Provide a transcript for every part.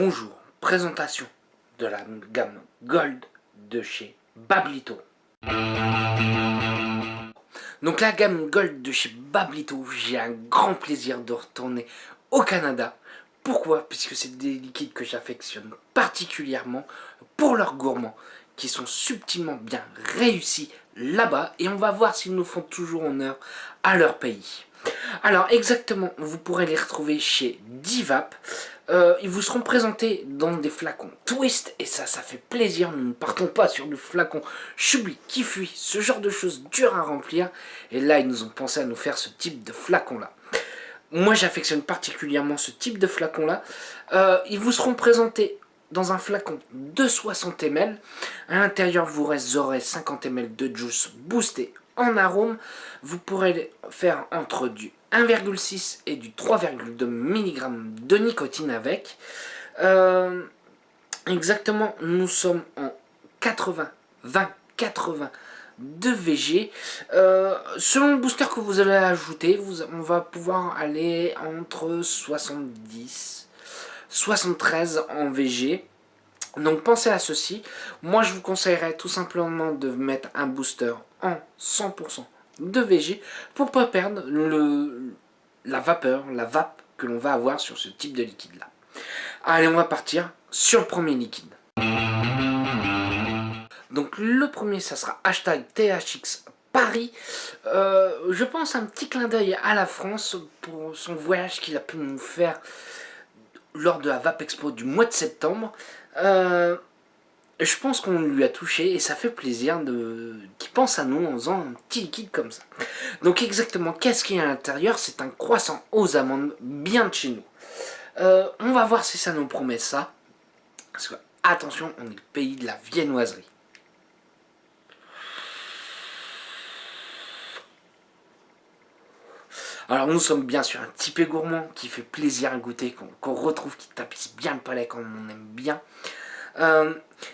Bonjour, présentation de la gamme Gold de chez Bablito. Donc la gamme Gold de chez Bablito, j'ai un grand plaisir de retourner au Canada. Pourquoi? Puisque c'est des liquides que j'affectionne particulièrement pour leurs gourmands, qui sont subtilement bien réussis là-bas, et on va voir s'ils nous font toujours honneur à leur pays. Alors exactement, vous pourrez les retrouver chez Divap. Ils vous seront présentés dans des flacons twist, et ça fait plaisir. Nous ne partons pas sur du flacon Chubby qui fuit, ce genre de choses dures à remplir. Et là, ils nous ont pensé à nous faire ce type de flacon-là. Moi, j'affectionne particulièrement ce type de flacon-là. Ils vous seront présentés dans un flacon de 60 ml. À l'intérieur, vous aurez 50 ml de juice boostée en arôme. Vous pourrez faire entre du 1,6 et du 3,2 mg de nicotine avec. Exactement, nous sommes en 80, 20, 80 de VG. Selon le booster que vous allez ajouter, on va pouvoir aller entre 70, 73 en VG. Donc pensez à ceci. Moi je vous conseillerais tout simplement de mettre un booster en 100% de VG pour pas perdre la vapeur, la vape que l'on va avoir sur ce type de liquide là. Allez, on va partir sur le premier liquide. Donc le premier, ça sera hashtag THX Paris. Je pense un petit clin d'œil à la France pour son voyage qu'il a pu nous faire lors de la Vape Expo du mois de septembre. Je pense qu'on lui a touché et ça fait plaisir qu'il pense à nous en faisant un petit liquide comme ça. Donc exactement, qu'est-ce qu'il y a à l'intérieur? C'est un croissant aux amandes bien de chez nous. On va voir si ça nous promet ça. Parce que, attention, on est le pays de la viennoiserie. Alors nous sommes bien sûr un typé gourmand qui fait plaisir à goûter, qu'on retrouve, qui tapisse bien le palais comme on aime bien.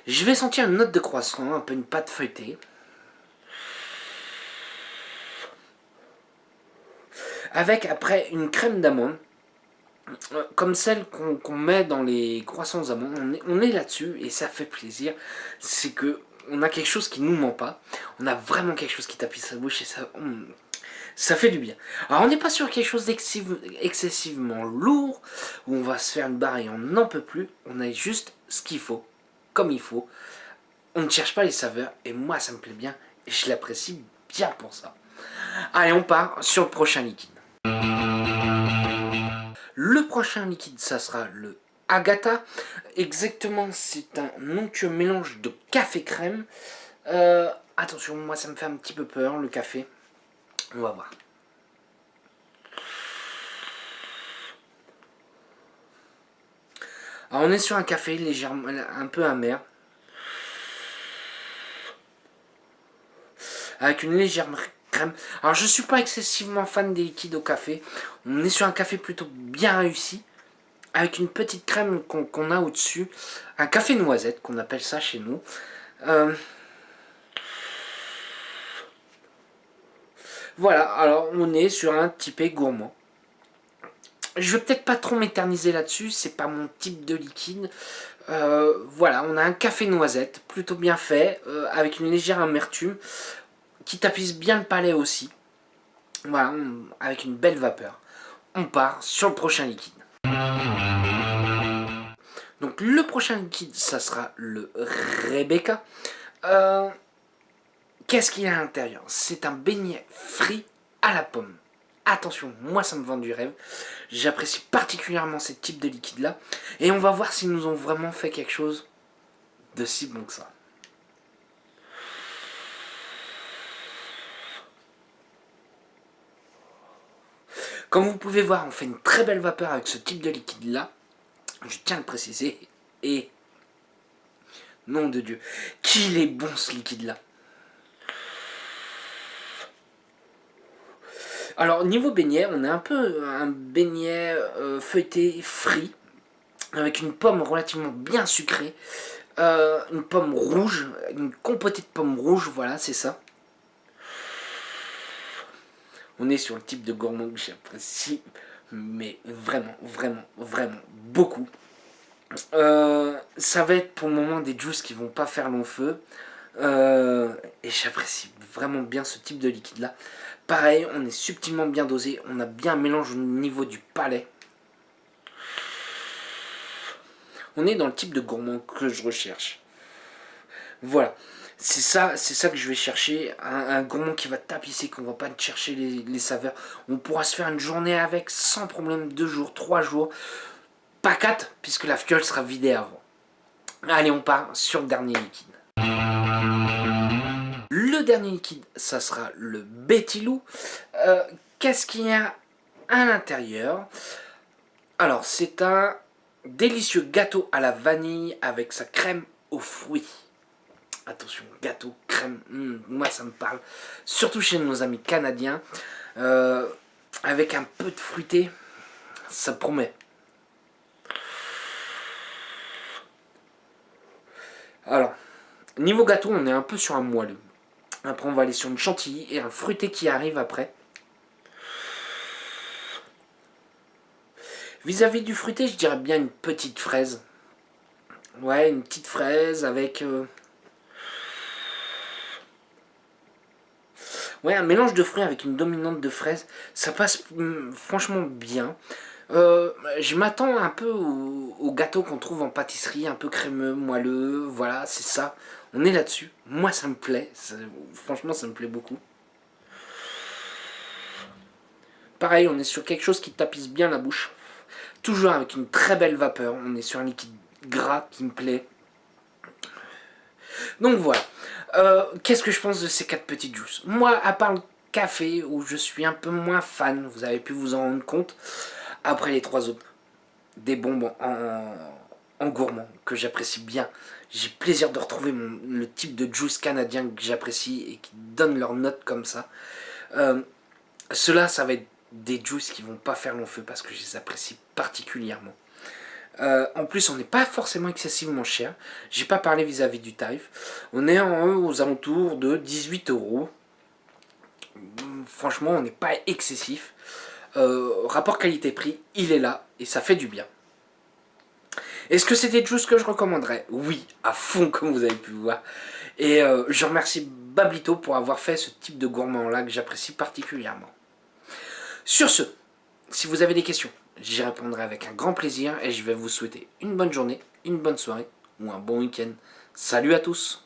Je vais sentir une note de croissant, un peu une pâte feuilletée. Avec après une crème d'amande, comme celle qu'on met dans les croissants aux amandes. On est là-dessus et ça fait plaisir. C'est que on a quelque chose qui nous ment pas. On a vraiment quelque chose qui tapisse sa bouche et ça fait du bien. Alors on n'est pas sur quelque chose d'excessivement lourd, où on va se faire une barre et on n'en peut plus. On a juste ce qu'il faut, comme il faut. On ne cherche pas les saveurs, et moi ça me plaît bien, et je l'apprécie bien pour ça. Allez, on part sur le prochain liquide. Le prochain liquide, ça sera le Agatha. Exactement, c'est un onctueux mélange de café crème. Attention, moi ça me fait un petit peu peur, le café. On va voir. Alors on est sur un café légèrement, un peu amer, avec une légère crème. Alors je suis pas excessivement fan des liquides au café. On est sur un café plutôt bien réussi, avec une petite crème qu'on a au-dessus. Un café noisette, qu'on appelle ça chez nous. Voilà, alors on est sur un typé gourmand. Je vais peut-être pas trop m'éterniser là-dessus, c'est pas mon type de liquide. Voilà, on a un café noisette, plutôt bien fait, avec une légère amertume, qui tapisse bien le palais aussi. Voilà, avec une belle vapeur. On part sur le prochain liquide. Donc le prochain liquide, ça sera le Rebecca. Qu'est-ce qu'il y a à l'intérieur? C'est un beignet frit à la pomme. Attention, moi ça me vend du rêve. J'apprécie particulièrement ce type de liquide là. Et on va voir s'ils nous ont vraiment fait quelque chose de si bon que ça. Comme vous pouvez voir, on fait une très belle vapeur avec ce type de liquide là. Je tiens à le préciser. Et nom de Dieu, qu'il est bon ce liquide là. Alors niveau beignet, on a un peu un beignet feuilleté frit, avec une pomme relativement bien sucrée, une pomme rouge, une compotée de pommes rouges, voilà c'est ça. On est sur le type de gourmand que j'apprécie, mais vraiment, vraiment, vraiment beaucoup. Ça va être pour le moment des juices qui vont pas faire long feu. Et j'apprécie vraiment bien ce type de liquide là. Pareil, on est subtilement bien dosé, on a bien un mélange au niveau du palais. On est dans le type de gourmand que je recherche. Voilà, c'est ça que je vais chercher, un gourmand qui va tapisser, qu'on va pas chercher les saveurs. On pourra se faire une journée avec sans problème, 2 jours, 3 jours, pas 4, puisque la fiole sera vidée avant. Allez, on part sur le dernier liquide. Le dernier liquide, ça sera le Betty-Lou. Qu'est-ce qu'il y a à l'intérieur? Alors, c'est un délicieux gâteau à la vanille avec sa crème aux fruits. Attention, gâteau, crème, moi ça me parle. Surtout chez nos amis canadiens. Avec un peu de fruité, ça promet. Alors, niveau gâteau, on est un peu sur un moelleux. Après, on va aller sur une chantilly et un fruité qui arrive après. Vis-à-vis du fruité, je dirais bien une petite fraise. Ouais, une petite fraise avec... Ouais, un mélange de fruits avec une dominante de fraises. Ça passe franchement bien. Je m'attends un peu au gâteau qu'on trouve en pâtisserie, un peu crémeux, moelleux. Voilà, c'est ça. On est là-dessus. Moi, ça me plaît. Franchement, ça me plaît beaucoup. Pareil, on est sur quelque chose qui tapisse bien la bouche. Toujours avec une très belle vapeur. On est sur un liquide gras qui me plaît. Donc voilà. Qu'est-ce que je pense de ces 4 petites juices? Moi, à part le café, où je suis un peu moins fan, vous avez pu vous en rendre compte. Après les 3 autres, des bonbons en gourmand que j'apprécie bien. J'ai plaisir de retrouver le type de juice canadien que j'apprécie et qui donne leur note comme ça. Ceux-là, ça va être des juices qui vont pas faire long feu parce que je les apprécie particulièrement. En plus, on n'est pas forcément excessivement cher. J'ai pas parlé vis-à-vis du tarif. On est aux alentours de 18 €. Franchement, on n'est pas excessif. Rapport qualité-prix, il est là et ça fait du bien. Est-ce que c'est des juices que je recommanderais? Oui, à fond, comme vous avez pu voir. Et je remercie Bablito pour avoir fait ce type de gourmand-là que j'apprécie particulièrement. Sur ce, si vous avez des questions, j'y répondrai avec un grand plaisir et je vais vous souhaiter une bonne journée, une bonne soirée ou un bon week-end. Salut à tous!